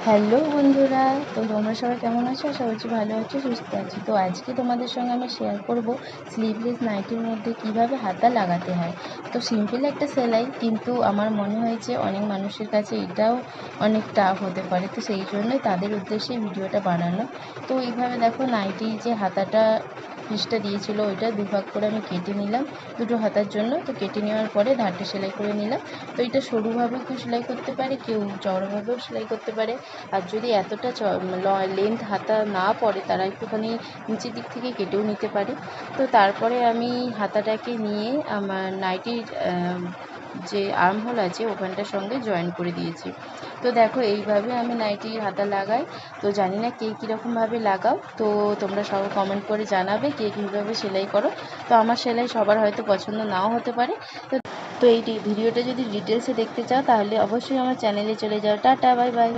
Hello বন্ধুরা, তো তোমরা সবাই কেমন আছো? আশা করছি ভালো আছো, সুস্থ আছো। তো আজকে তোমাদের সঙ্গে আমি শেয়ার করব স্লিভলেস নাইটির মধ্যে কিভাবে হাতা লাগাতে হয়। তো সিম্পল একটা সেলাই, কিন্তু আমার মনে হয়েছে অনেক মানুষের কাছে এটাও অনেক টাফ হতে পারে, তো সেই জন্যই তাদের উদ্দেশ্যে ভিডিওটা বানানো। তো এইভাবে দেখো, নাইটির যে হাতাটা পিসটা দিয়েছিল ওইটা দুভাগ করে আমি কেটে নিলাম দুটো হাতার জন্য। তো কেটে নেওয়ার পরে ধারটা সেলাই করে নিলাম। তো এটা সরুভাবেও কেউ সেলাই করতে পারে, কেউ চওড়াভাবেও সেলাই করতে পারে। আর যদি এতটা লেন্থ হাতা না পড়ে, তারা একটুখানি নিচের দিক থেকে কেটেও নিতে পারে। তো তারপরে আমি হাতাটাকে নিয়ে আমার নাইটির যে আর্মহোল আছে ওখানটার সঙ্গে জয়েন করে দিয়েছি। তো দেখো, এইভাবে আমি নাইটির হাতা লাগাই। তো জানি না কে কীরকমভাবে লাগাও, তো তোমরা সব কমেন্ট করে জানাবে কে কীভাবে সেলাই করো। তো আমার সেলাই সবার হয়তো পছন্দ নাও হতে পারে। তো এই ভিডিওটা যদি ডিটেলসে দেখতে চাও তাহলে অবশ্যই আমার চ্যানেলে চলে যাও। Tata, bye bye.